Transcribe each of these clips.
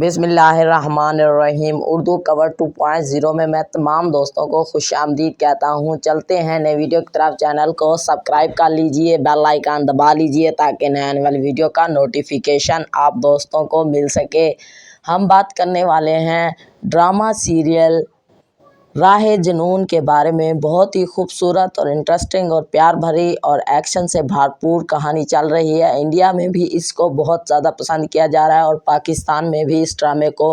بسم اللہ الرحمن الرحیم۔ اردو کور 2.0 میں تمام دوستوں کو خوش آمدید کہتا ہوں۔ چلتے ہیں نئے ویڈیو کی طرف۔ چینل کو سبسکرائب کر لیجئے، بیل آئیکن دبا لیجئے تاکہ نئے آنے والی ویڈیو کا نوٹیفیکیشن آپ دوستوں کو مل سکے۔ ہم بات کرنے والے ہیں ڈرامہ سیریل راہ جنون کے بارے میں۔ بہت ہی خوبصورت اور انٹرسٹنگ اور پیار بھری اور ایکشن سے بھرپور کہانی چل رہی ہے۔ انڈیا میں بھی اس کو بہت زیادہ پسند کیا جا رہا ہے اور پاکستان میں بھی اس ڈرامے کو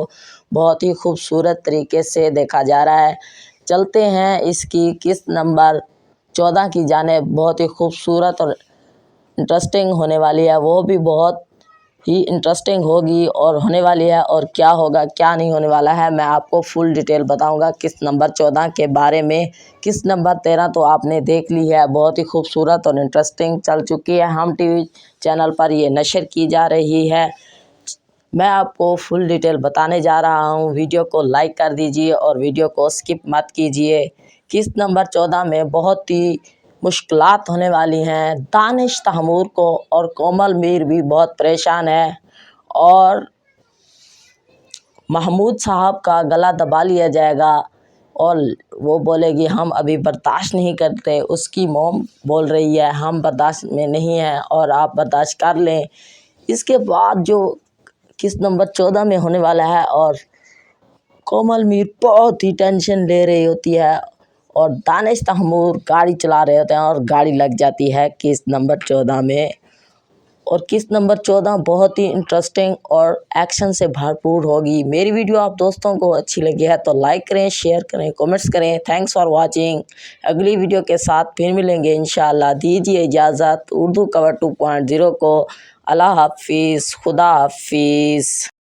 بہت ہی خوبصورت طریقے سے دیکھا جا رہا ہے۔ چلتے ہیں اس کی قسط نمبر 14 کی جانب۔ بہت ہی خوبصورت اور انٹرسٹنگ ہونے والی ہے، وہ بھی بہت ہی انٹرسٹنگ ہوگی اور ہونے والی ہے، اور کیا ہوگا کیا نہیں ہونے والا ہے میں آپ کو فل ڈیٹیل بتاؤں گا قسط نمبر 14 کے بارے میں۔ قسط نمبر 13 تو آپ نے دیکھ لی ہے، بہت ہی خوبصورت اور انٹرسٹنگ چل چکی ہے۔ ہم ٹی وی چینل پر یہ نشر کی جا رہی ہے۔ میں آپ کو فل ڈیٹیل بتانے جا رہا ہوں۔ ویڈیو کو لائک کر دیجئے اور ویڈیو کو سکپ مت کیجئے۔ قسط نمبر 14 میں بہت ہی مشکلات ہونے والی ہیں۔ دانش تیمور کو اور کومل میر بھی بہت پریشان ہے، اور محمود صاحب کا گلا دبا لیا جائے گا اور وہ بولے گی ہم ابھی برداشت نہیں کرتے۔ اس کی موم بول رہی ہے ہم برداشت میں نہیں ہیں اور آپ برداشت کر لیں۔ اس کے بعد جو قسط نمبر 14 میں ہونے والا ہے، اور کومل میر بہت ہی ٹینشن لے رہی ہوتی ہے اور دانش تیمور گاڑی چلا رہے ہوتے ہیں اور گاڑی لگ جاتی ہے قسط نمبر 14 میں۔ اور قسط نمبر 14 بہت ہی انٹرسٹنگ اور ایکشن سے بھرپور ہوگی۔ میری ویڈیو آپ دوستوں کو اچھی لگی ہے تو لائک کریں، شیئر کریں، کمنٹس کریں۔ Thanks for watching. اگلی ویڈیو کے ساتھ پھر ملیں گے انشاءاللہ۔ دیجیے اجازت اردو کور 2.0 کو۔ اللہ حافظ، خدا حافظ۔